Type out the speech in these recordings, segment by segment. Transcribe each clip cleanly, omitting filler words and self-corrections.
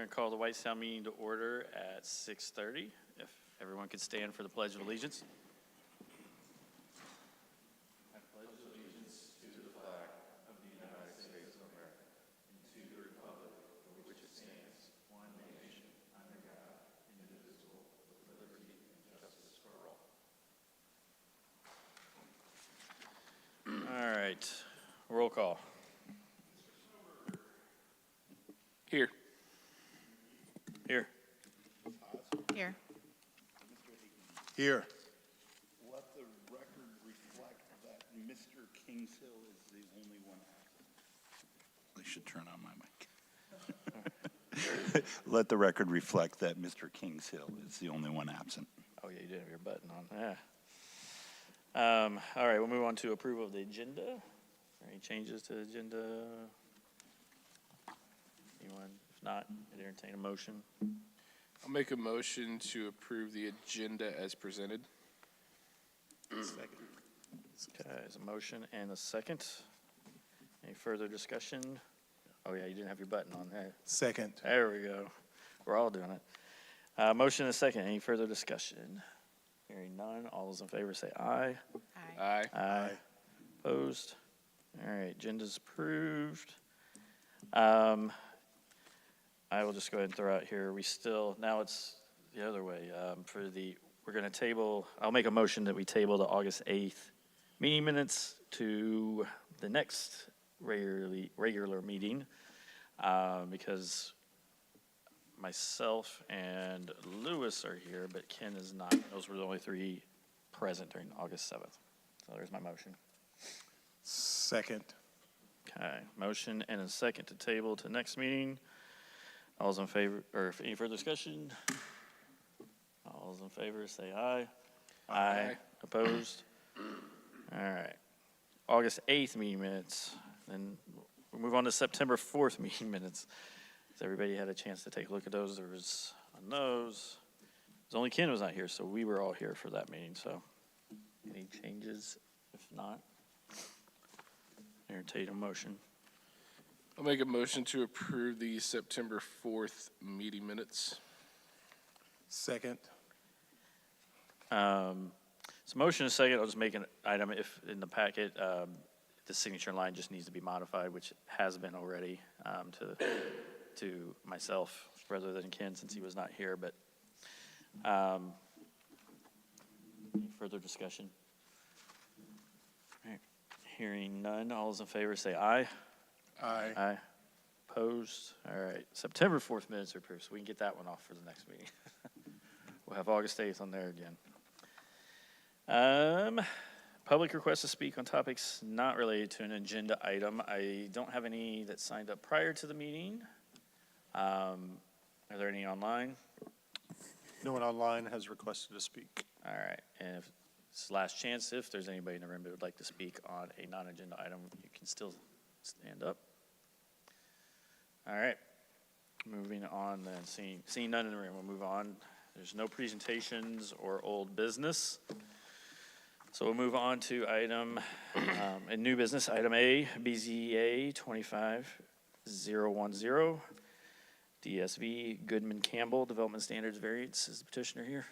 going to call the Whitestown meeting to order at 6:30. If everyone could stand for the Pledge of Allegiance. I pledge allegiance to the flag of the United States of America and to the republic for which it stands, one nation, under God, indivisible, with liberty and justice for all. All right, roll call. Here. Here. Here. Here. Let the record reflect that Mr. Kingshill is the only one absent. I should turn on my mic. Let the record reflect that Mr. Kingshill is the only one absent. Oh, yeah, you did have your button on. Yeah. All right, we'll move on to approval of the agenda. Any changes to the agenda? Anyone? If not, I'd entertain a motion. I'll make a motion to approve the agenda as presented. Second. Okay, there's a motion and a second. Any further discussion? Oh, yeah, you didn't have your button on there. Second. There we go. We're all doing it. Motion and a second. Any further discussion? Hearing none. All those in favor say aye. Aye. Aye. Aye. Opposed? All right, agenda's approved. I will just go ahead and throw out here, now it's the other way. We're going to table, I'll make a motion that we table the August 8th meeting minutes to the next regular meeting, because myself and Lewis are here, but Ken is not. Those were the only three present during August 7th. So there's my motion. Second. Okay, motion and a second to table to next meeting. All those in favor, or any further discussion? All those in favor say aye. Aye. Opposed? All right. August 8th meeting minutes. Then we'll move on to September 4th meeting minutes. Has everybody had a chance to take a look at those? There was on those. It's only Ken was not here, so we were all here for that meeting. So any changes? If not, entertain a motion. I'll make a motion to approve the September 4th meeting minutes. Second. So motion is second. I'll just make an item if in the packet, the signature line just needs to be modified, which has been already, to myself rather than Ken since he was not here, but, any further discussion? All right. Hearing none, all those in favor say aye. Aye. Aye. Opposed? All right. September 4th minutes are approved, so we can get that one off for the next meeting. We'll have August 8th on there again. Public requests to speak on topics not related to an agenda item. I don't have any that signed up prior to the meeting. Are there any online? No one online has requested to speak. All right. And if it's last chance, if there's anybody in the room that would like to speak on a non-agenda item, you can still stand up. All right. Moving on then. Seeing none in the room, we'll move on. There's no presentations or old business. So we'll move on to item, a new business, item A, BZA 25010, DSV Goodman Campbell Development Standards Variance. Is the petitioner here?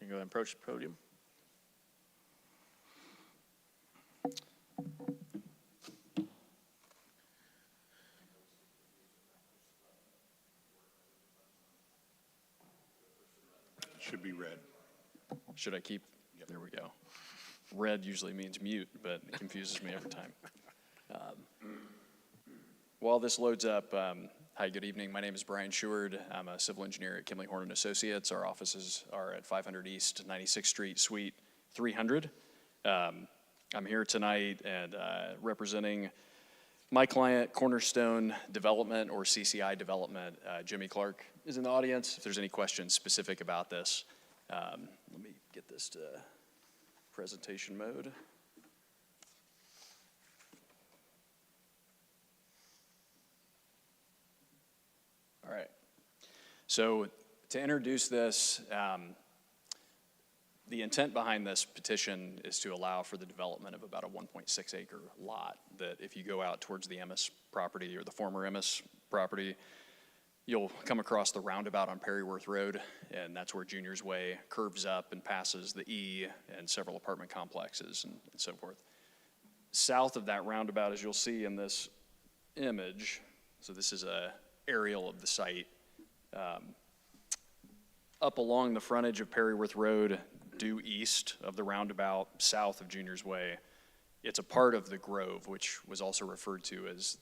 You can go ahead and approach the podium. Should be read. Should I keep? There we go. Red usually means mute, but it confuses me every time. While this loads up, hi, good evening. My name is Brian Sheward. I'm a civil engineer at Kimley Horn & Associates. Our offices are at 500 East 96th Street, Suite 300. I'm here tonight and representing my client, Cornerstone Development, or CCI Development. Jimmy Clark is in the audience. If there's any questions specific about this, let me get this to presentation mode. All right. So to introduce this, the intent behind this petition is to allow for the development of about a 1.6 acre lot that if you go out towards the Emmis property or the former Emmis property, you'll come across the roundabout on Perryworth Road, and that's where Junior's Way curves up and passes the E and several apartment complexes and so forth. South of that roundabout, as you'll see in this image, so this is a aerial of the site, up along the frontage of Perryworth Road, due east of the roundabout, south of Junior's Way, it's a part of the Grove, which was also referred to as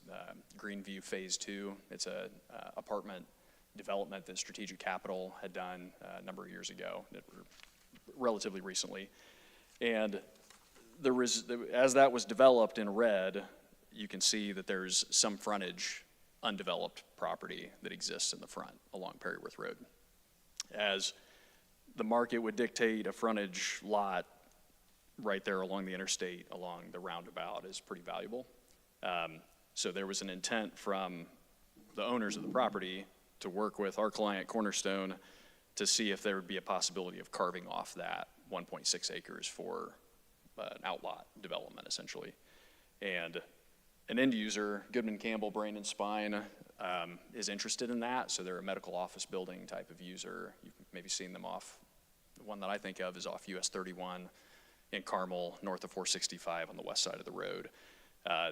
Greenview Phase 2. It's a apartment development that Strategic Capital had done a number of years ago, relatively recently. And as that was developed in red, you can see that there's some frontage, undeveloped property that exists in the front along Perryworth Road. As the market would dictate, a frontage lot right there along the interstate, along the roundabout, is pretty valuable. So there was an intent from the owners of the property to work with our client Cornerstone to see if there would be a possibility of carving off that 1.6 acres for an outlot development, essentially. And an end user, Goodman Campbell Brain and Spine, is interested in that. So they're a medical office building type of user. You've maybe seen them off, the one that I think of is off US 31 in Carmel, north of 465 on the west side of the road.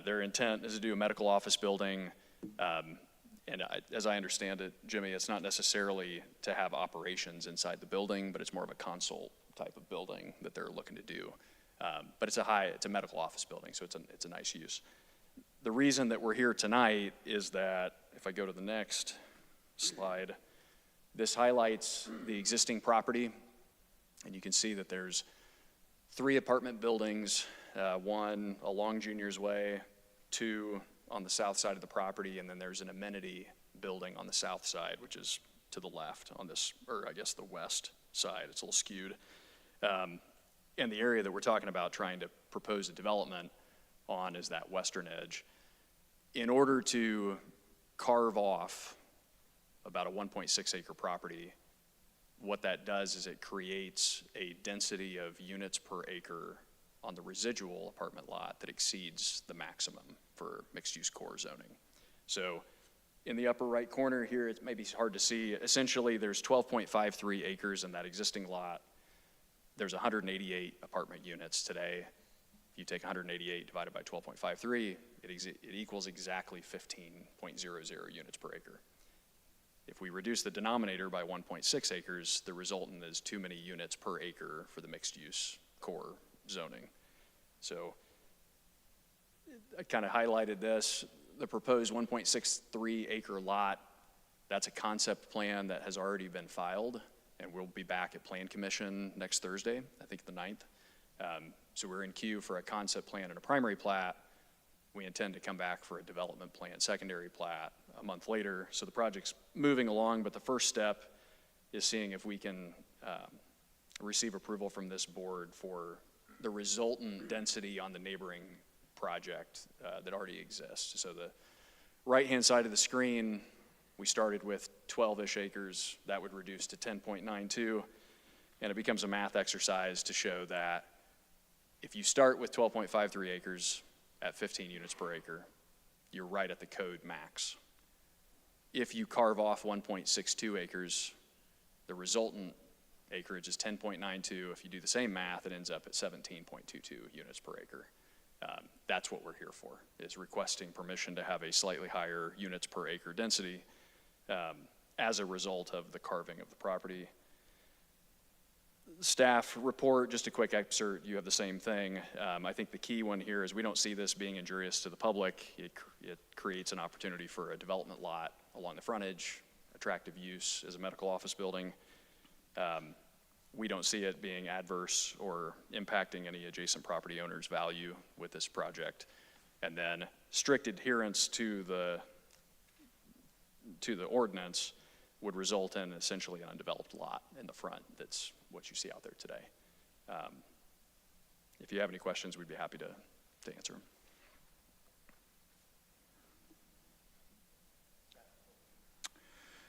Their intent is to do a medical office building. As I understand it, Jimmy, it's not necessarily to have operations inside the building, but it's more of a consult type of building that they're looking to do. But it's a medical office building, so it's a nice use. The reason that we're here tonight is that, if I go to the next slide, this highlights the existing property, and you can see that there's 3 apartment buildings, 1 along Junior's Way, 2 on the south side of the property, and then there's an amenity building on the south side, which is to the left on this, or I guess the west side. It's a little skewed. And the area that we're talking about trying to propose a development on is that western edge. In order to carve off about a 1.6 acre property, what that does is it creates a density of units per acre on the residual apartment lot that exceeds the maximum for mixed-use core zoning. So in the upper right corner here, it may be hard to see. Essentially, there's 12.53 acres in that existing lot. There's 188 apartment units today. If you take 188 divided by 12.53, it equals exactly 15.00 units per acre. If we reduce the denominator by 1.6 acres, the resultant is too many units per acre for the mixed-use core zoning. So I kind of highlighted this. The proposed 1.63 acre lot, that's a concept plan that has already been filed, and we'll be back at Plan Commission next Thursday, I think the 9th. So we're in queue for a concept plan and a primary plat. We intend to come back for a development plan, secondary plat, a month later. So the project's moving along, but the first step is seeing if we can receive approval from this board for the resultant density on the neighboring project that already exists. So the right-hand side of the screen, we started with 12-ish acres. That would reduce to 10.92, and it becomes a math exercise to show that if you start with 12.53 acres at 15 units per acre, you're right at the code max. If you carve off 1.62 acres, the resultant acreage is 10.92. If you do the same math, it ends up at 17.22 units per acre. That's what we're here for, is requesting permission to have a slightly higher units per acre density as a result of the carving of the property. Staff report, just a quick excerpt, you have the same thing. I think the key one here is we don't see this being injurious to the public. It creates an opportunity for a development lot along the frontage, attractive use as a medical office building. We don't see it being adverse or impacting any adjacent property owners' value with this project. And then strict adherence to the ordinance would result in essentially an undeveloped lot in the front. That's what you see out there today. If you have any questions, we'd be happy to answer them.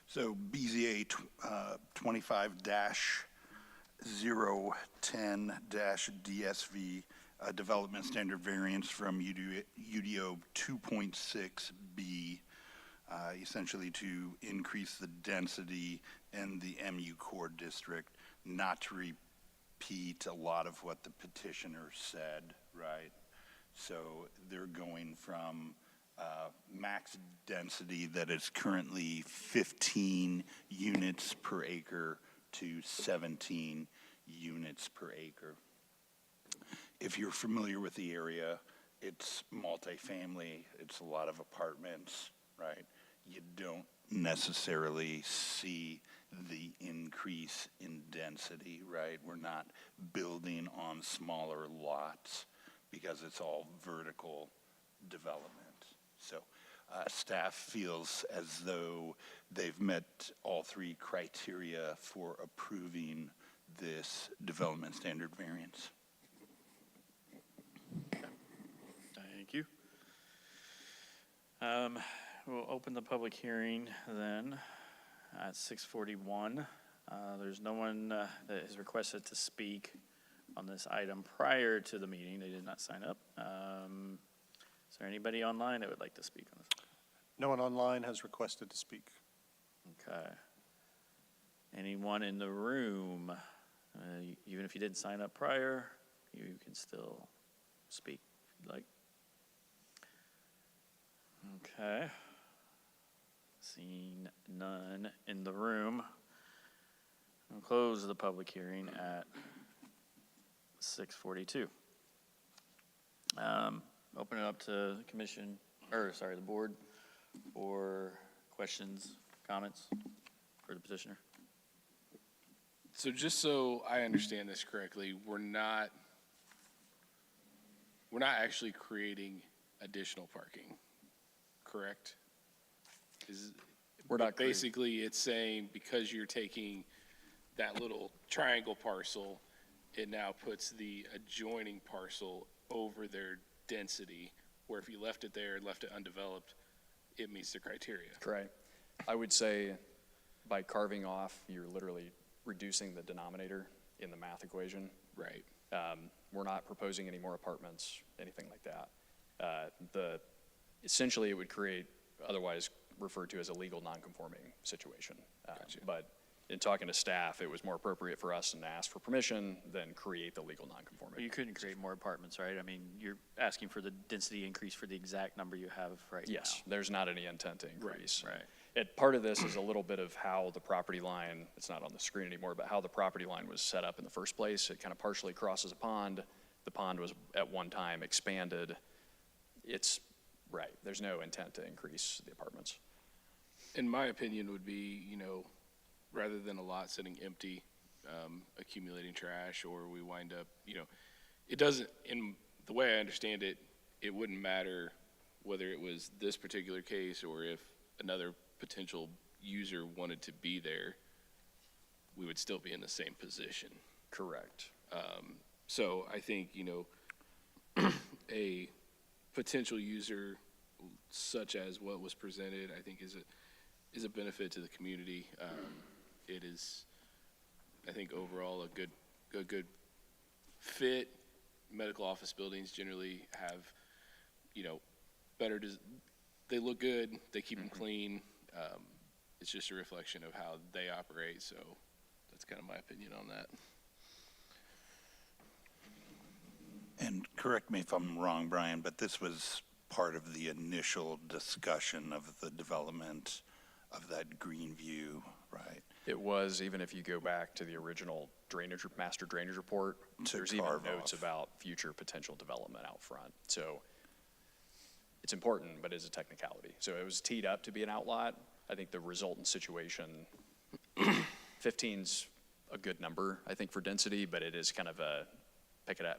So BZA 25-010-DSV, development standard variance from UDO 2.6B. essentially to increase the density in the MU core district, not to repeat a lot of what the petitioner said, right? So they're going from max density that is currently 15 units per acre to 17 units per acre. If you're familiar with the area, it's multifamily, it's a lot of apartments, right? You don't necessarily see the increase in density, right? We're not building on smaller lots because it's all vertical development. So staff feels as though they've met all three criteria for approving this development standard variance. Thank you. We'll open the public hearing then at 6:41. There's no one that has requested to speak on this item prior to the meeting. They did not sign up. Is there anybody online that would like to speak on this? No one online has requested to speak. Okay. Anyone in the room, even if you didn't sign up prior, you can still speak if you'd like. Okay. Seeing none in the room, I'll close the public hearing at 6:42. Open it up to the commission, the board for questions, comments for the petitioner. So just so I understand this correctly, we're not actually creating additional parking, correct? We're not creating- Basically, it's saying because you're taking that little triangle parcel, it now puts the adjoining parcel over their density, where if you left it there, left it undeveloped, it meets the criteria. Correct. I would say by carving off, you're literally reducing the denominator in the math equation. Right. We're not proposing any more apartments, anything like that. Essentially, it would create, otherwise referred to as a legal nonconforming situation. Gotcha. But in talking to staff, it was more appropriate for us to ask for permission than create the legal But nonconformity. you couldn't create more apartments, right? I mean, you're asking for the density increase for the exact number you have right now. Yes, there's not any intent to increase. Right. Part of this is a little bit of how the property line, it's not on the screen anymore, but how the property line was set up in the first place. It kind of partially crosses a pond. The pond was at one time expanded. Right, there's no intent to increase the apartments. In my opinion would be, rather than a lot sitting empty, accumulating trash, or we wind up, it doesn't, in the way I understand it, it wouldn't matter whether it was this particular case or if another potential user wanted to be there, we would still be in the same position. Correct. So I think, a potential user such as what was presented, I think is a benefit to the community. It is, I think, overall a good fit. Medical office buildings generally have, they look good, they keep them clean. It's just a reflection of how they operate, so that's kind of my opinion on that. And correct me if I'm wrong, Brian, but this was part of the initial discussion of the development of that green view, right? It was, even if you go back to the original master drainage report, To there's even carve notes off. about future potential development out front. So it's important, but it's a technicality. So it was teed up to be an outlot. I think the resultant situation, 15's a good number, I think, for density, but it is kind of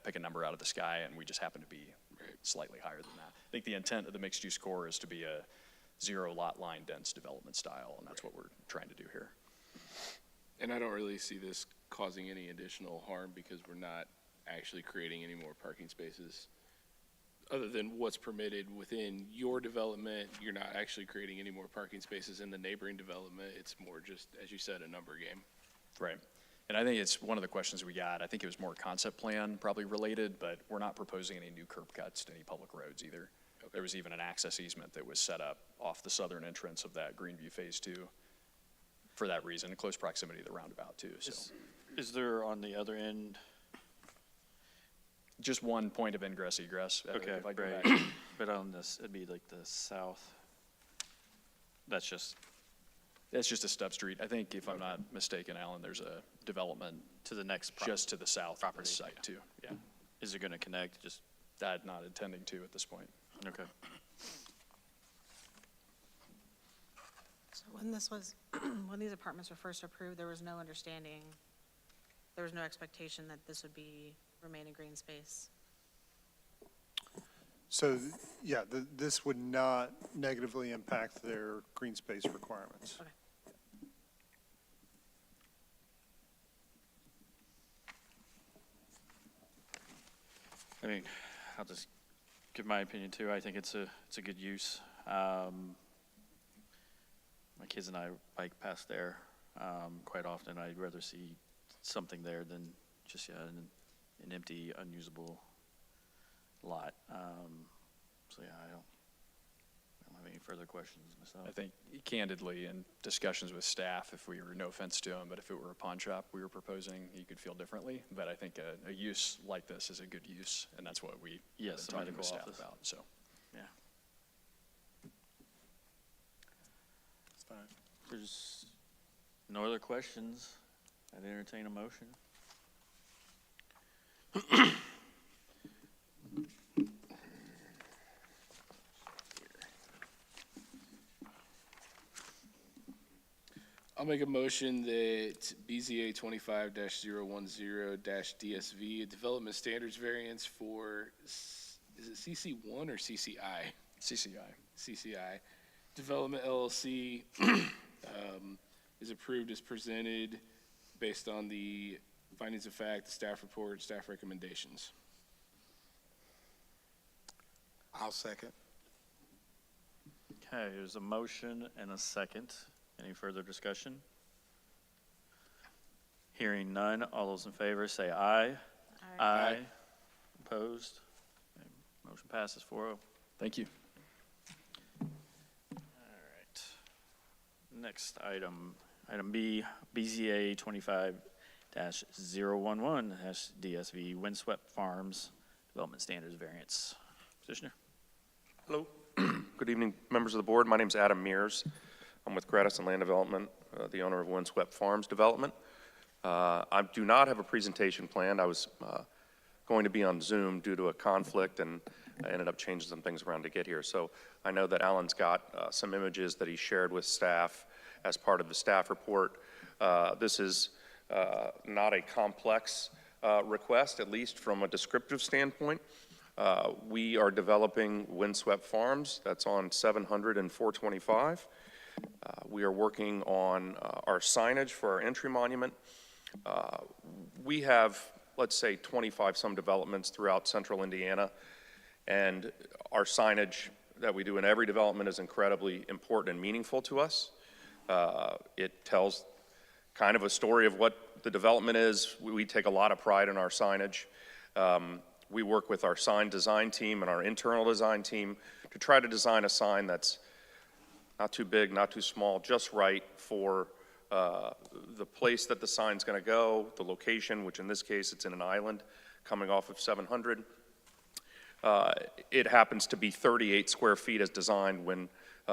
pick a number out of the sky, and we just happen to be slightly higher than that. I think the intent of the mixed-use core is to be a zero lot line dense development style, and that's what we're trying to do here. And I don't really see this causing any additional harm because we're not actually creating any more parking spaces. Other than what's permitted within your development, you're not actually creating any more parking spaces in the neighboring development. It's more just, as you said, a number game. Right. And I think it's one of the questions we got. I think it was more concept plan probably related, but we're not proposing any new curb cuts to any public roads either. Okay. there was even an access easement that was set up off the southern entrance of that Greenview Phase 2 for that reason, in close proximity to the roundabout too, so. Is there on the other end? Just one point of ingress egress. Okay, If I go right. back- But on this, it'd be like the south. That's just That's just a stub street. I think if I'm not mistaken, Alan, there's a development to the next just to the south of property, this site too. Yeah, Is it gonna connect? Just, that not intending to at this point. okay. So when this was, when these apartments were first approved, there was no understanding, there was no expectation that this would remain a green space. So, yeah, this would not negatively impact their green space requirements. Okay. I mean, I'll just give my opinion too. I think it's a good use. My kids and I bike past there quite often. I'd rather see something there than just an empty, unusable lot. So yeah, I don't have any further questions myself. I think candidly, in discussions with staff, if we were, no offense to them, but if it were a pawn shop we were proposing, you could feel differently. But I think a use like this is a good use, and that's what we Yes, been the talking with medical staff office. about, so. Yeah. If there's no other questions, I'd entertain a motion. I'll make a motion that BZA 25-010-DSV, a development standards variance for, is it CC1 or CCI? CCI. CCI. Development LLC is approved as presented based on the findings of fact, the staff report, staff recommendations. I'll second. Okay, there's a motion and a second. Any further discussion? Hearing none, all those in favor say aye. Aye. Opposed? Okay, motion passes 4-0. Thank you. All right. Next item, item B, BZA 25-011-DSV, Windswept Farms Development Standards Variance. Petitioner? Hello. Good evening, members of the board. My name's Adam Mears. I'm with Gradison Land Development, the owner of Windswept Farms Development. I do not have a presentation planned. I was going to be on Zoom due to a conflict, and I ended up changing some things around to get here. So I know that Alan's got some images that he shared with staff as part of the staff report. This is not a complex request, at least from a descriptive standpoint. We are developing Windswept Farms. That's on 700 and 425. We are working on our signage for our entry monument. We have, let's say, 25 some developments throughout central Indiana, and our signage that we do in every development is incredibly important and meaningful to us. It tells kind of a story of what the development is. We take a lot of pride in our signage. We work with our sign design team and our internal design team to try to design a sign that's not too big, not too small, just right for the place that the sign's going to go, the location, which in this case it's in an island coming off of 700. It happens to be 38 square feet as designed when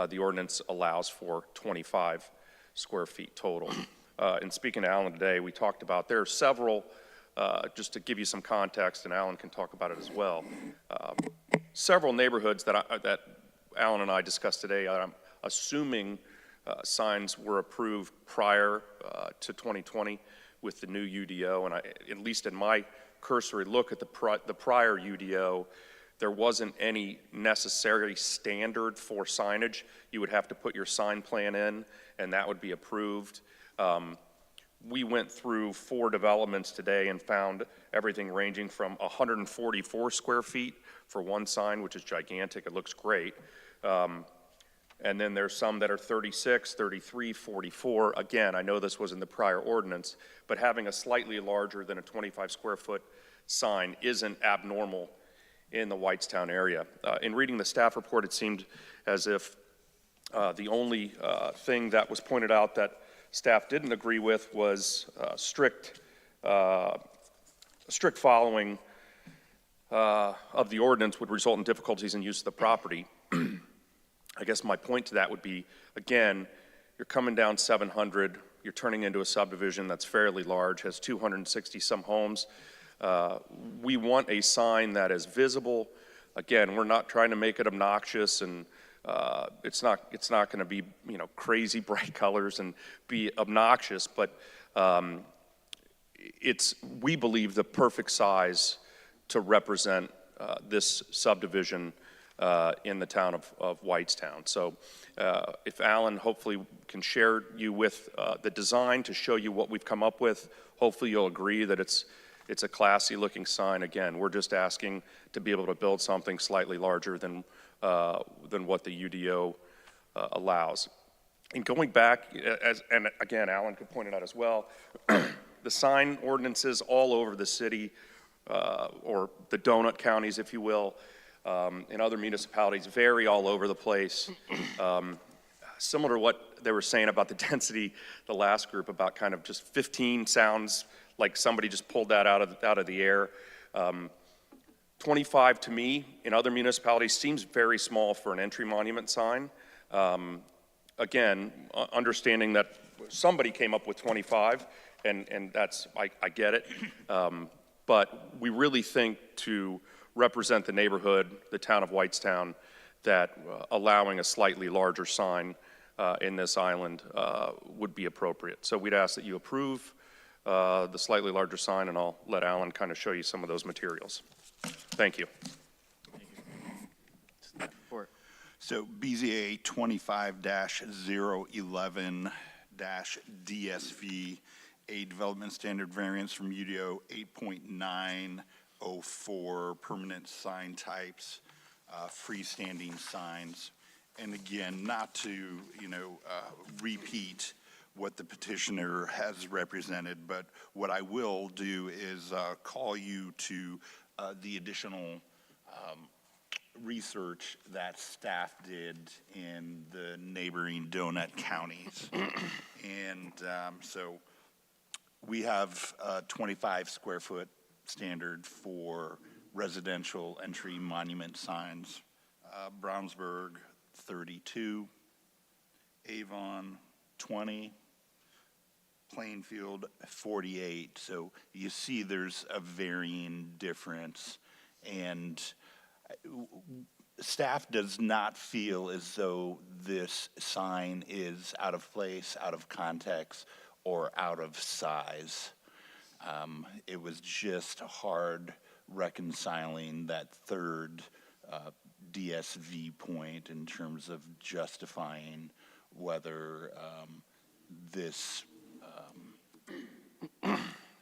the ordinance allows for 25 square feet total. In speaking to Alan today, we talked about there are several, just to give you some context, and Alan can talk about it as well, several neighborhoods that Alan and I discussed today. I'm assuming signs were approved prior to 2020 with the new UDO, and at least in my cursory look at the prior UDO, there wasn't any necessary standard for signage. You would have to put your sign plan in, and that would be approved. We went through 4 developments today and found everything ranging from 144 square feet for one sign, which is gigantic, it looks great. And then there's some that are 36, 33, 44. Again, I know this was in the prior ordinance, but having a slightly larger than a 25 square foot sign isn't abnormal in the Whitestown area. In reading the staff report, it seemed as if the only thing that was pointed out that staff didn't agree with was strict following of the ordinance would result in difficulties in use of the property. I guess my point to that would be, again, you're coming down 700, you're turning into a subdivision that's fairly large, has 260 some homes. We want a sign that is visible. Again, we're not trying to make it obnoxious, and it's not going to be, you know, crazy bright colors and be obnoxious, but it's, we believe, the perfect size to represent this subdivision in the town of Whitestown. So if Alan hopefully can share you with the design to show you what we've come up with, hopefully you'll agree that it's a classy looking sign. Again, we're just asking to be able to build something slightly larger than what the UDO allows. And going back, and again, Alan could point it out as well, the sign ordinances all over the city, or the donut counties, if you will, in other municipalities vary all over the place. Similar to what they were saying about the density, the last group, about kind of just 15 sounds like somebody just pulled that out of the air. 25 to me in other municipalities seems very small for an entry monument sign. Again, understanding that somebody came up with 25, and that's, I get it. But we really think to represent the neighborhood, the town of Whitestown, that allowing a slightly larger sign in this island would be appropriate. So we'd ask that you approve the slightly larger sign, and I'll let Alan kind of show you some of those materials. Thank you. Staff report. So BZA 25-011-DSV, a development standard variance from UDO 8.904, permanent sign types, freestanding signs. And again, not to, repeat what the petitioner has represented, but what I will do is call you to the additional research that staff did in the neighboring donut counties. And so we have a 25 square foot standard for residential entry monument signs. Brownsburg, 32, Avon, 20, Plainfield, 48. So you see there's a varying difference, and staff does not feel as though this sign is out of place, out of context, or out of size. It was just hard reconciling that third DSV point in terms of justifying whether this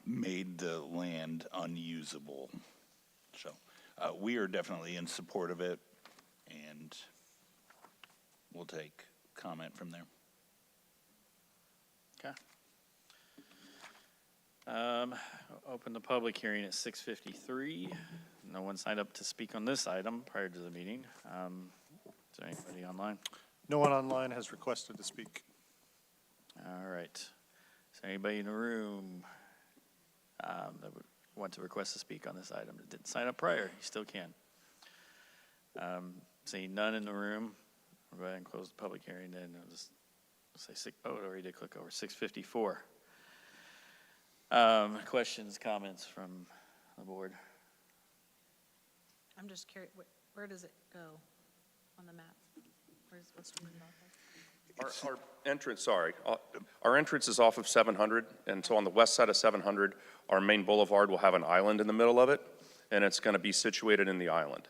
made the land unusable. So we are definitely in support of it, and we'll take comment from there. Okay. Open the public hearing at 6:53. No one signed up to speak on this item prior to the meeting. Is there anybody online? No one online has requested to speak. All right. Is there anybody in the room that would want to request to speak on this item that didn't sign up prior? You still can. Seeing none in the room, we'll go ahead and close the public hearing. Then I'll just say it already did click over. 6:54. Questions, comments from the board? I'm just curious, where does it go on the map? What's written about that? Our entrance, our entrance is off of 700, and so on the west side of 700, our main boulevard will have an island in the middle of it, and it's going to be situated in the island.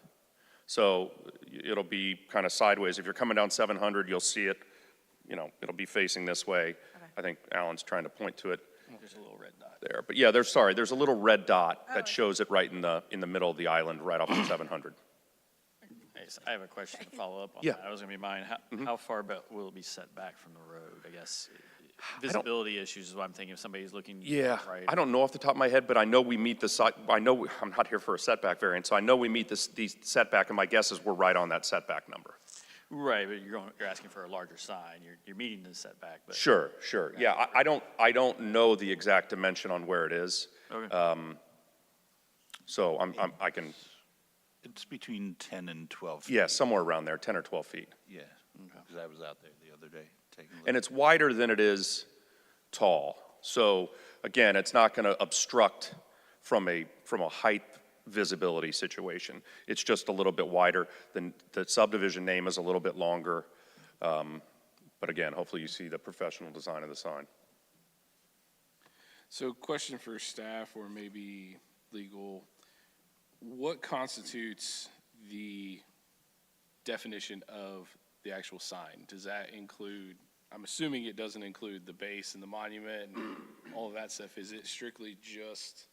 So it'll be kind of sideways. If you're coming down 700, you'll see it, it'll be facing this way. Okay. I think Alan's trying to point to it There's a little red dot. there. But yeah, there's a little red dot that shows it right in the middle of the island, right off of 700. I have a question to follow up on Yeah. that. That was going to be mine. How far will it be set back from the road, I guess? visibility issues is what I'm thinking, if somebody's looking Yeah, right. I don't know off the top of my head, but I know we meet the site, I know, I'm not here for a setback variance, so I know we meet the setback, and my guess is we're right on that setback number. Right, but you're asking for a larger sign, you're meeting the setback, but. Sure, yeah, I don't know the exact dimension on where it is, Okay. so I can, It's between 10 and 12 feet. yeah, somewhere around there, 10 or 12 feet. Yeah, because I was out there the other day taking a look. And it's wider than it is tall. So again, it's not going to obstruct from a height visibility situation. It's just a little bit wider. The subdivision name is a little bit longer. But again, hopefully you see the professional design of the sign. So question for staff or maybe legal, what constitutes the definition of the actual sign? Does that include, I'm assuming it doesn't include the base and the monument and all of that stuff. Is it strictly just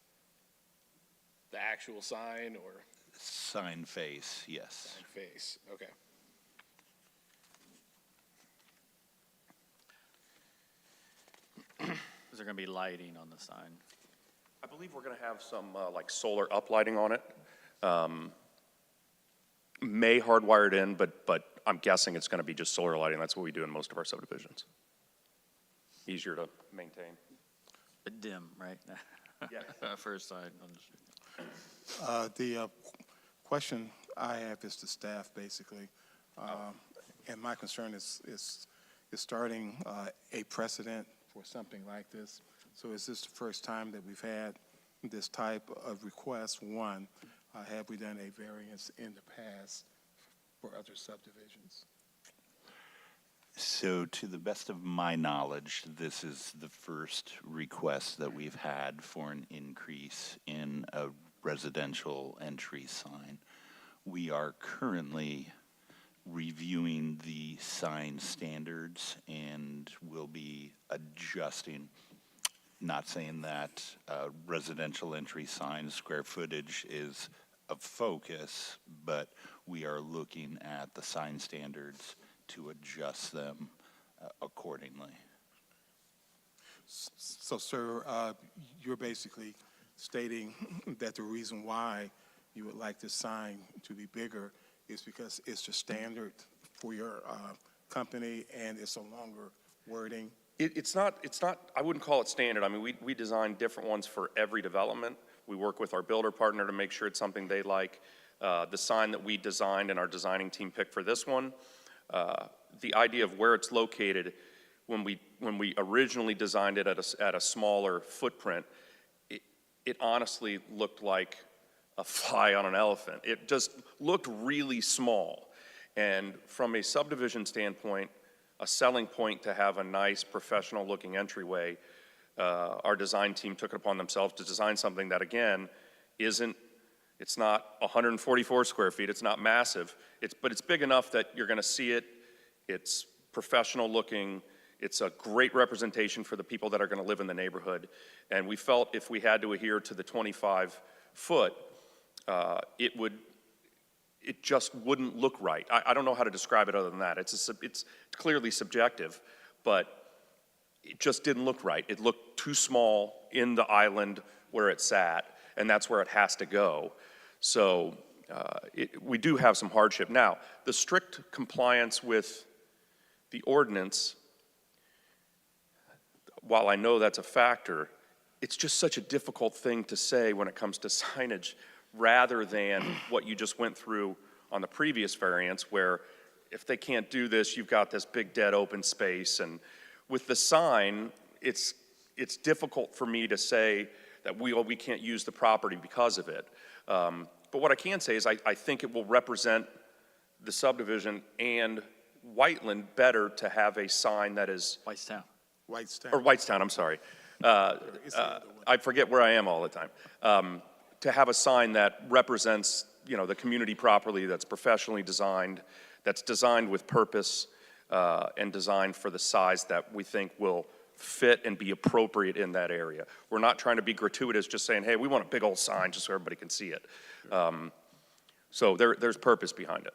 the actual sign or Sign face, yes. face? Okay. Is there gonna be lighting on the sign? I believe we're going to have some like solar uplighting on it. May hardwire it in, but I'm guessing it's going to be just solar lighting. That's what we do in most of our subdivisions. Easier to maintain. But dim, right? Yeah. For a sign on the street. The question I have is to staff, basically. And my concern is starting a precedent for something like this. So is this the first time that we've had this type of request? One, have we done a variance in the past for other subdivisions? So to the best of my knowledge, this is the first request that we've had for an increase in a residential entry sign. We are currently reviewing the sign standards and will be adjusting. Not saying that residential entry sign square footage is of focus, but we are looking at the sign standards to adjust them accordingly. So, sir, you're basically stating that the reason why you would like this sign to be bigger is because it's the standard for your company and it's a longer wording? It's not, I wouldn't call it standard. I mean, we design different ones for every development. We work with our builder partner to make sure it's something they like. The sign that we designed and our designing team picked for this one, the idea of where it's located, when we originally designed it at a smaller footprint, it honestly looked like a fly on an elephant. It just looked really small. And from a subdivision standpoint, a selling point to have a nice professional-looking entryway, our design team took it upon themselves to design something that, again, it's not 144 square feet, it's not massive, but it's big enough that you're gonna see it, it's professional-looking, it's a great representation for the people that are gonna live in the neighborhood. And we felt if we had to adhere to the 25-foot, it just wouldn't look right. I don't know how to describe it other than that. It's clearly subjective, but it just didn't look right. It looked too small in the island where it sat, and that's where it has to go. So we do have some hardship. Now, the strict compliance with the ordinance, while I know that's a factor, it's just such a difficult thing to say when it comes to signage, rather than what you just went through on the previous variance, where if they can't do this, you've got this big dead open space. And with the sign, it's difficult for me to say that we can't use the property because of it. But what I can say is I think it will represent the subdivision and Whiteland better to have a sign that is, Whitestown. or Whitestown, I'm sorry. I forget where I am all the time. To have a sign that represents, the community properly, that's professionally designed, that's designed with purpose, and designed for the size that we think will fit and be appropriate in that area. We're not trying to be gratuitous, just saying, hey, we want a big old sign just so everybody can see it. So there's purpose behind it.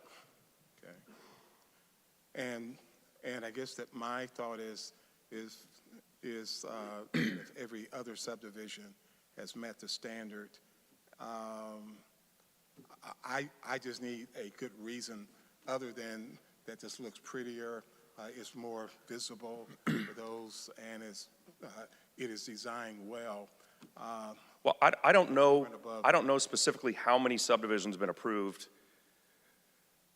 Okay. And I guess that my thought is is if every other subdivision has met the standard. I just need a good reason other than that this looks prettier, it's more visible for those, and it is designed well. Well, I don't know, and above. I don't know specifically how many subdivisions have been approved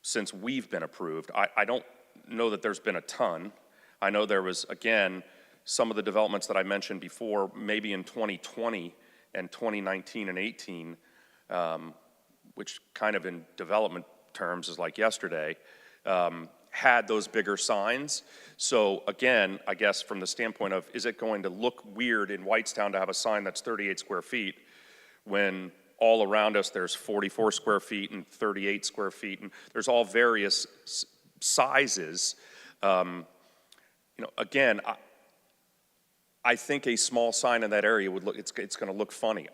since we've been approved. I don't know that there's been a ton. I know there was, again, some of the developments that I mentioned before, maybe in 2020 and 2019 and 18, which kind of in development terms is like yesterday, had those bigger signs. So again, I guess from the standpoint of, is it going to look weird in Whitestown to have a sign that's 38 square feet when all around us there's 44 square feet and 38 square feet, and there's all various sizes. Again, I think a small sign in that area would look, it's going to look funny.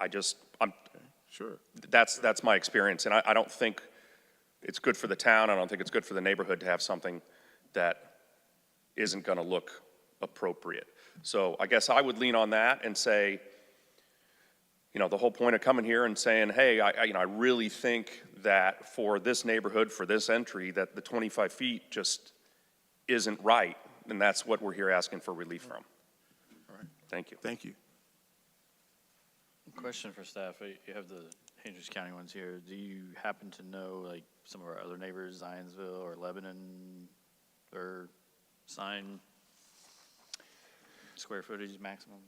Sure. That's my experience, and I don't think it's good for the town. I don't think it's good for the neighborhood to have something that isn't going to look appropriate. So I guess I would lean on that and say, the whole point of coming here and saying, hey, I really think that for this neighborhood, for this entry, that the 25 feet just isn't right, and that's what we're here asking for relief from. All right. Thank you. Thank you. Question for staff. You have the Hendricks County ones here. Do you happen to know, like, some of our other neighbors, Zionsville or Lebanon, their sign square footage maximum?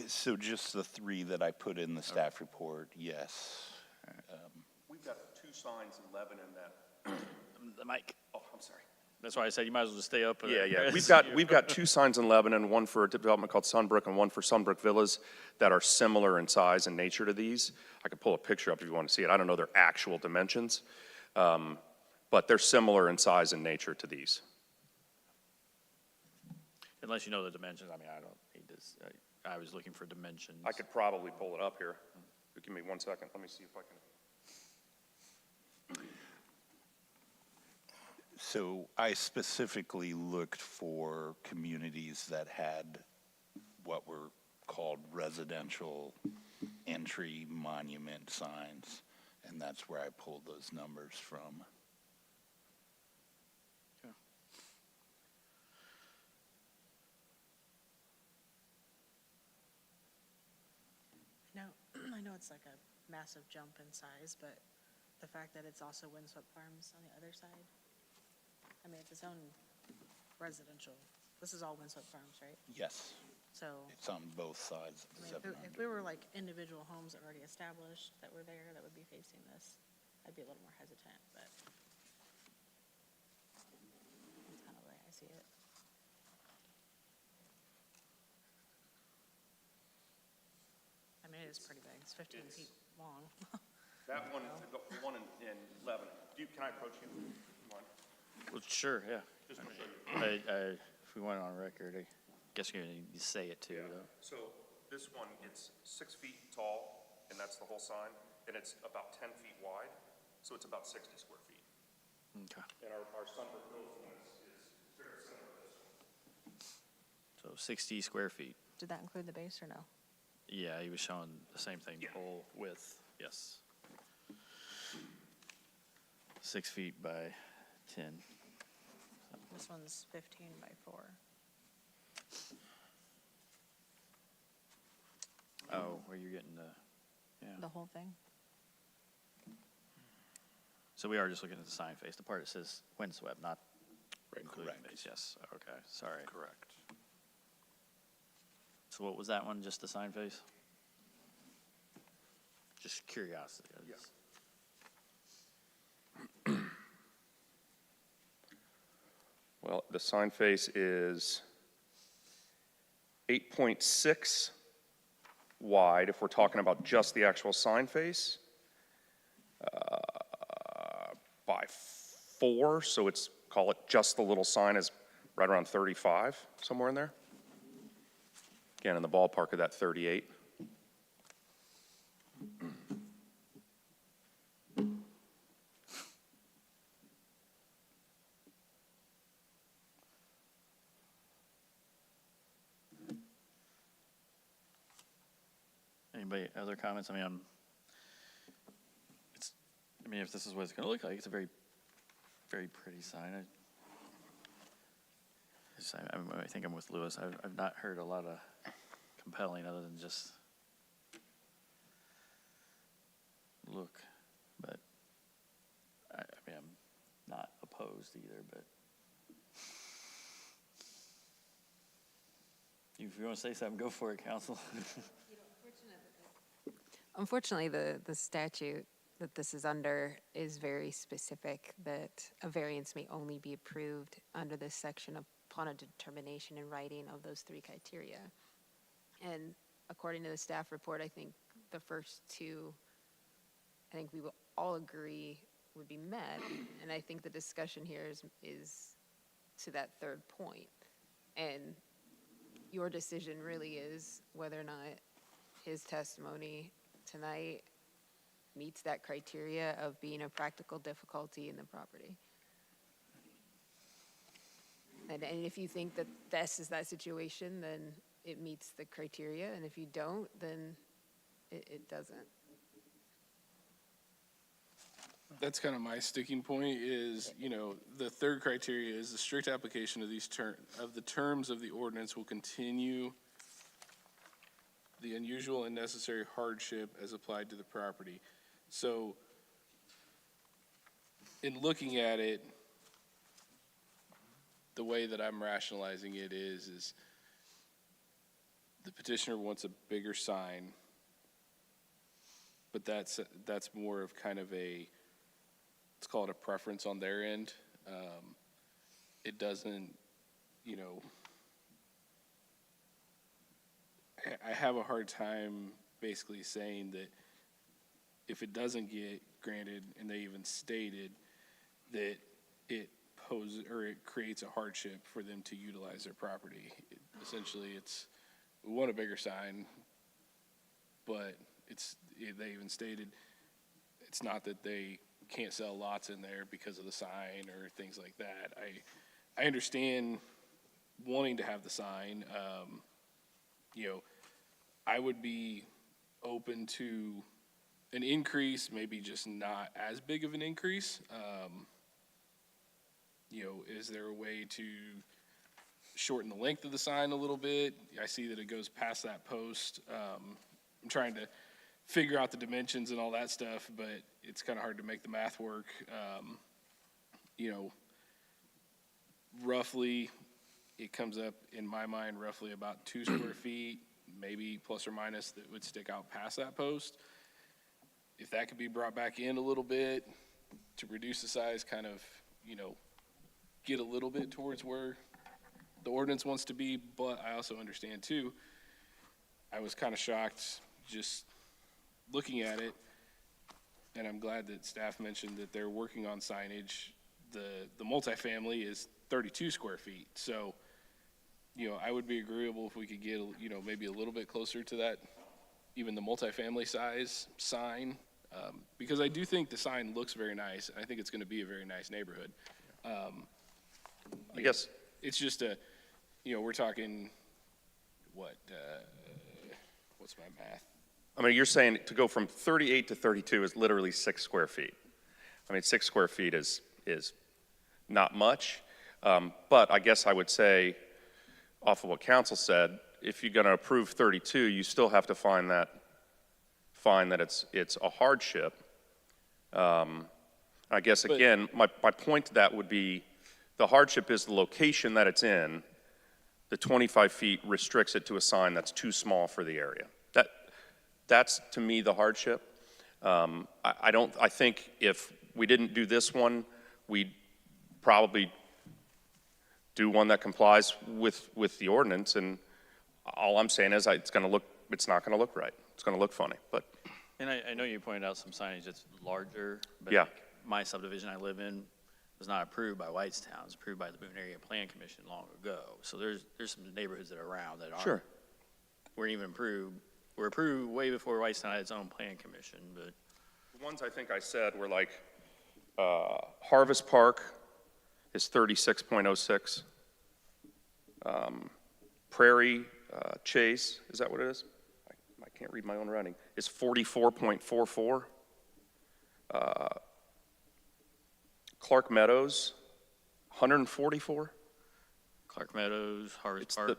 So just the three that I put in the staff report, yes. We've got 2 signs in Lebanon that, The mic. oh, I'm sorry. That's why I said you might as well just stay up. Yeah. We've got 2 signs in Lebanon, one for a development called Sunbrook and one for Sunbrook Villas that are similar in size and nature to these. I could pull a picture up if you want to see it. I don't know their actual dimensions, but they're similar in size and nature to these. Unless you know the dimensions. I mean, I don't need this. I was looking for dimensions. I could probably pull it up here. Give me 1 second. Let me see if I can. So I specifically looked for communities that had what were called residential entry monument signs, and that's where I pulled those numbers from. I know it's like a massive jump in size, but the fact that it's also Windswept Farms on the other side, I mean, it's its own residential. This is all Windswept Farms, right? Yes, So, it's on both sides of I the mean, if 700. we were like individual homes that were already established that were there, that would be facing this, I'd be a little more hesitant, but that's kind of the way I see it. I mean, it is pretty big. It's 15 feet long. That one, the one in Lebanon. Can I approach you? Come on. Well, sure, yeah. Just to show you. If we went on record, I guess you're going to need to say it too, though. So this one, it's 6 feet tall, and that's the whole sign, and it's about 10 feet wide, so it's about 60 square feet. Okay. And our Sunbrook Hills one is very similar to this one. So 60 square feet. Did that include the base or no? Yeah, he was showing the same thing, Yeah. whole width, yes. 6 feet by 10. This one's 15 by 4. Oh, where you're getting the, yeah. The whole thing? So we are just looking at the sign face, the part that says windswept, not Right, including correct. base, yes, okay, sorry. Correct. So what was that one, just the sign face? Just curiosity. I just- Well, the sign face is 8.6 wide, if we're talking about just the actual sign face, by 4, so it's, call it just the little sign is right around 35, somewhere in there. Again, in the ballpark of that 38. Anybody, other comments? I mean, if this is what it's gonna look like, it's a very, very pretty sign. I think I'm with Lewis. I've not heard a lot of compelling other than just look, but I mean, I'm not opposed either, but if you want to say something, go for it, council. Unfortunately, the statute that this is under is very specific, that a variance may only be approved under this section upon a determination in writing of those three criteria. And according to the staff report, I think the first two, I think we will all agree would be met. And I think the discussion here is to that third point. And your decision really is whether or not his testimony tonight meets that criteria of being a practical difficulty in the property. And if you think that this is that situation, then it meets the criteria, and if you don't, then it doesn't. That's kind of my sticking point is, the third criteria is the strict application of the terms of the ordinance will continue the unusual and necessary hardship as applied to the property. So in looking at it, the way that I'm rationalizing it is the petitioner wants a bigger sign, but that's more of kind of let's call it a preference on their end. It doesn't, I have a hard time basically saying that if it doesn't get granted, and they even stated that it creates a hardship for them to utilize their property. Essentially, we want a bigger sign, but they even stated it's not that they can't sell lots in there because of the sign or things like that. I understand wanting to have the sign. I would be open to an increase, maybe just not as big of an increase. Is there a way to shorten the length of the sign a little bit? I see that it goes past that post. I'm trying to figure out the dimensions and all that stuff, but it's kind of hard to make the math work. Roughly, it comes up in my mind roughly about 2 square feet, maybe plus or minus, that would stick out past that post. If that could be brought back in a little bit to reduce the size, kind of, get a little bit towards where the ordinance wants to be, but I also understand too, I was kind of shocked just looking at it, and I'm glad that staff mentioned that they're working on signage. The multifamily is 32 square feet, so, I would be agreeable if we could get, maybe a little bit closer to that, even the multifamily size sign, because I do think the sign looks very nice. I think it's going to be a very nice neighborhood. I guess, It's just we're talking, what's my math? I mean, you're saying to go from 38 to 32 is literally 6 square feet. I mean, 6 square feet is not much, but I guess I would say, off of what council said, if you're going to approve 32, you still have to find that it's a hardship. I guess, again, my point to that would be the hardship is the location that it's in. The 25 feet restricts it to a sign that's too small for the area. That's to me the hardship. I think if we didn't do this one, we'd probably do one that complies with the ordinance, and all I'm saying is it's not gonna look right. It's gonna look funny, but. And I know you pointed out some signage that's larger, but Yeah. like my subdivision I live in was not approved by Whitestown. It was approved by the Boone Area Plan Commission long ago. So there's some neighborhoods that are around that Sure. weren't even approved. Were approved way before Whitestown had its own plan commission, but The ones I think I said were like, Harvest Park is 36.06. Prairie Chase, is that what it is? My can't read my own writing, is 44.44. Clark Meadows, 144. Clark Meadows, Harvest It's the-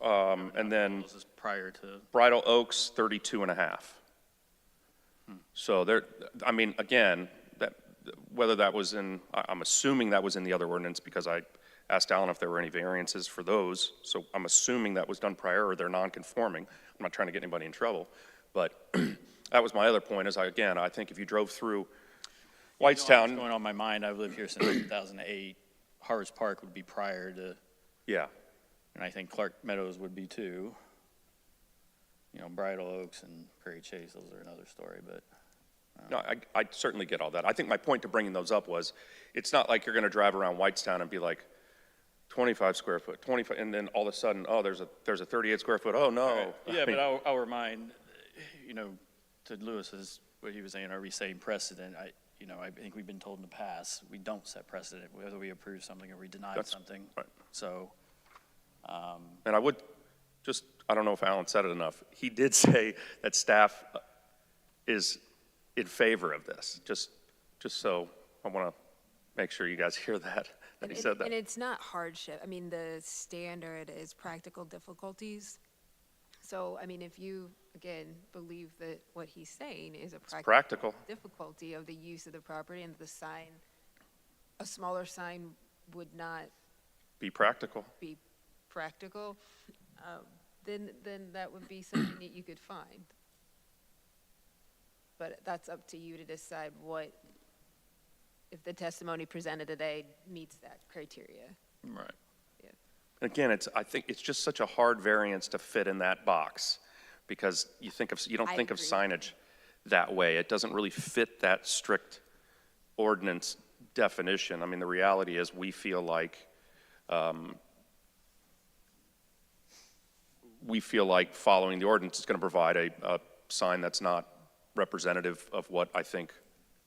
Park. And then This is prior to, Bridal Oaks, 32 and a half. So there, I mean, again, that, whether that was in, I'm assuming that was in the other ordinance because I asked Alan if there were any variances for those. So I'm assuming that was done prior or they're non-conforming. I'm not trying to get anybody in trouble. But that was my other point is, again, I think if you drove through what's Whitestown, going on in my mind, I've lived here since 2008. Harvest Park would be prior to, yeah, and I think Clark Meadows would be too. You know, Bridal Oaks and Prairie Chase, those are another story, but. no, I certainly get all that. I think my point to bringing those up was, it's not like you're gonna drive around Whitestown and be like, 25 square foot, 25, and then all of a sudden, oh, there's a 38 square foot, oh, no. Yeah, I but mean, I'll remind, you know, to Lewis's, what he was saying, are we setting precedent? I think we've been told in the past, we don't set precedent, whether we approve something or we deny That's something. right. So, And I would, just, I don't know if Alan said it enough, he did say that staff is in favor of this, just so, I wanna make sure you guys hear that he said that. And it's not hardship. I mean, the standard is practical difficulties. So, I mean, if you, again, believe that what he's saying is a Practical. difficulty of the use of the property and the sign, a smaller sign would not Be practical. be practical, then that would be something that you could find. But that's up to you to decide what, if the testimony presented today meets that criteria. right. Yeah. Again, I think it's just such a hard variance to fit in that box, because you don't I think of agree. signage that way. It doesn't really fit that strict ordinance definition. I mean, the reality is, we feel like following the ordinance is gonna provide a sign that's not representative of what I think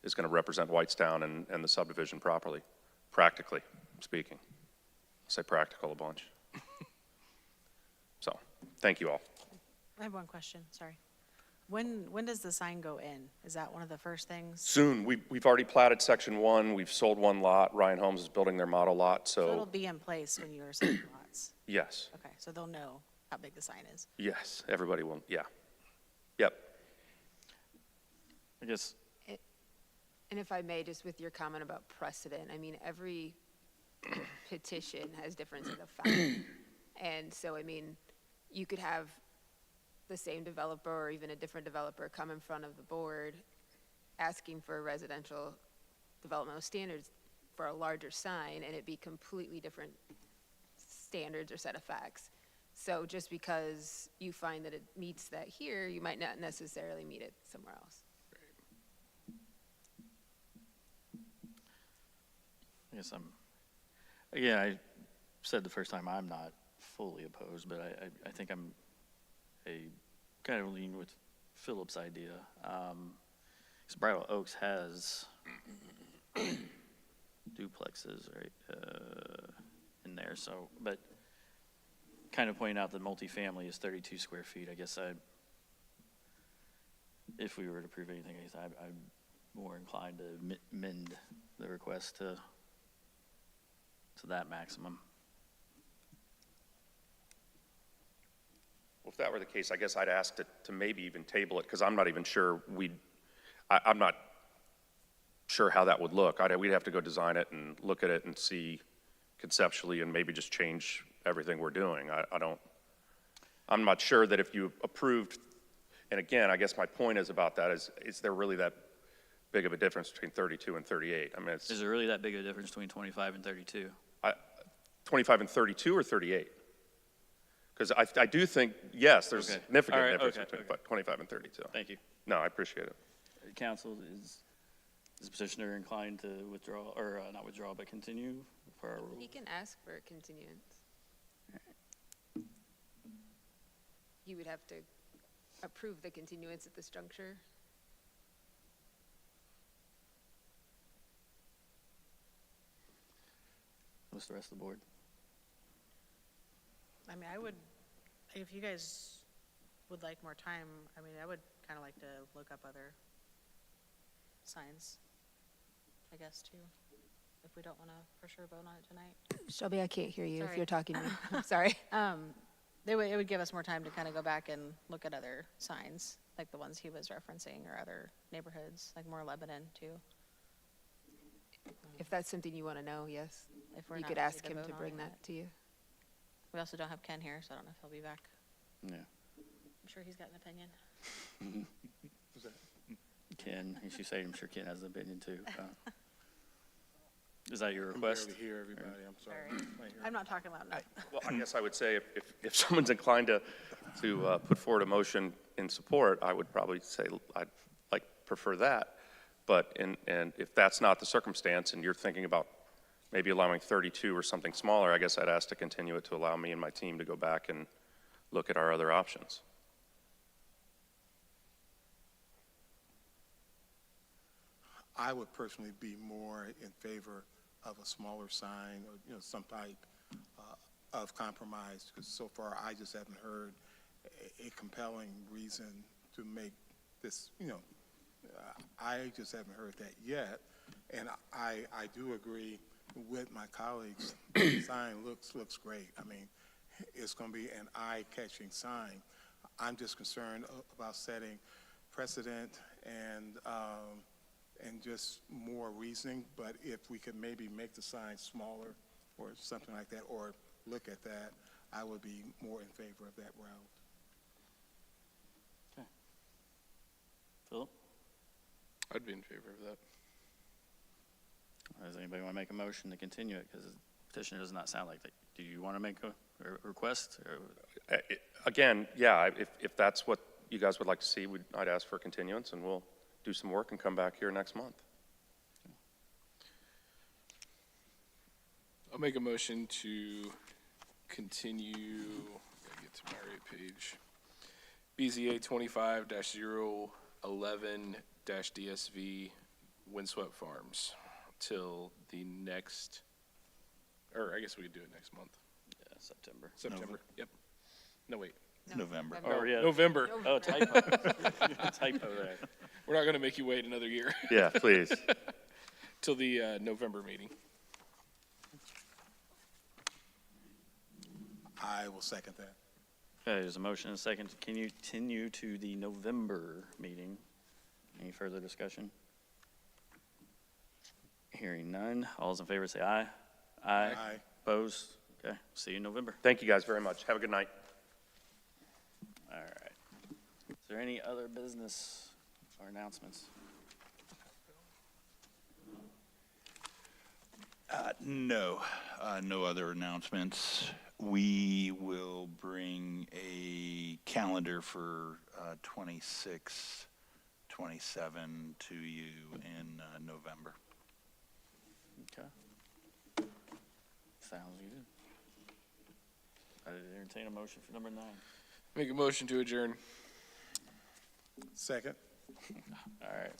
is gonna represent Whitestown and the subdivision properly, practically speaking. Say practical a bunch. So, thank you all. I have one question, sorry. When does the sign go in? Is that one of the first things? Soon, we've already platted section 1, we've sold 1 lot, Ryan Holmes is building their model lot, So it'll so, be in place when you are selling lots? yes, Okay, so they'll know how big the sign is. yes, everybody will, yeah. Yep, I guess, And if I may, just with your comment about precedent, I mean, every petition has different set of facts. And so, I mean, you could have the same developer or even a different developer come in front of the board asking for residential developmental standards for a larger sign, and it'd be completely different standards or set of facts. So just because you find that it meets that here, you might not necessarily meet it somewhere else. again, I said the first time, I'm not fully opposed, but I think I'm kind of lean with Philip's idea. 'Cause Bridal Oaks has duplexes, right, in there, so, but kind of pointing out that multifamily is 32 square feet, I guess if we were to approve anything, I guess I'm more inclined to mend the request to that maximum. well, if that were the case, I guess I'd ask to maybe even table it, because I'm not even sure I'm not sure how that would look. We'd have to go design it and look at it and see conceptually and maybe just change everything we're doing. I'm not sure that if you approved, and again, I guess my point is about that is there really that big of a difference between 32 and 38? I mean, it's Is there really that big a difference between 25 and 32? 25 and 32 or 38? Because I do think, yes, there's Okay. significant All right, difference okay, between okay. 25 and 32. Thank you. No, I appreciate it. Council, is the petitioner inclined to withdraw, or not withdraw, but continue for our He rule? can ask for a continuance. He would have to approve the continuance at this juncture. What's the rest of the board? I mean, I would, if you guys would like more time, I mean, I would kind of like to look up other signs, I guess, too, if we don't want to for sure vote on it tonight. Shelby, I can't hear you if Sorry. you're talking to me. I'm sorry. It would give us more time to kind of go back and look at other signs, like the ones he was referencing, or other neighborhoods, like more Lebanon, too. If that's something you want to know, yes. If we're You not could ready ask him vote to on bring it. that to you. We also don't have Ken here, so I don't know if he'll be back. Yeah. I'm sure he's got an opinion. Ken, as you say, I'm sure Ken has an opinion too. Is that your I can request? barely hear everybody, I'm sorry. Sorry. I'm not talking loud enough. Well, I guess I would say if someone's inclined to put forward a motion in support, I would probably say I'd prefer that. But, and if that's not the circumstance and you're thinking about maybe allowing 32 or something smaller, I guess I'd ask to continue it to allow me and my team to go back and look at our other options. I would personally be more in favor of a smaller sign or, some type of compromise, because so far I just haven't heard a compelling reason to make this, I just haven't heard that yet. And I do agree with my colleagues, the sign looks great. I mean, it's going to be an eye-catching sign. I'm just concerned about setting precedent and just more reasoning, but if we could maybe make the sign smaller or something like that, or look at that, I would be more in favor of that route. Philip? I'd be in favor of that. Does anybody want to make a motion to continue it? Because the petition does not sound like that. Do you want to make a request? Or- Again, yeah, if that's what you guys would like to see, I'd ask for a continuance and we'll do some work and come back here next month. I'll make a motion to continue, gotta get to my right page. BZA 25-011-DSV Windswept Farms till the next, or I guess we could do it next month. Yeah, September. September, yep. No, wait, November. Oh, yeah. November. Oh, typo. Typo there. We're not gonna make you wait another year Yeah, please. till the November meeting. I will second that. Okay, there's a motion and a second to continue to the November meeting. Any further discussion? Hearing none. All those in favor say aye. Aye. Aye. Opposed? Okay, see you in November. Thank you guys very much. Have a good night. All right. Is there any other business or announcements? No, no other announcements. We will bring a calendar for 26, 27 to you in November. Okay. Sounds good. I entertain a motion for number 9. Make a motion to adjourn. Second? All right.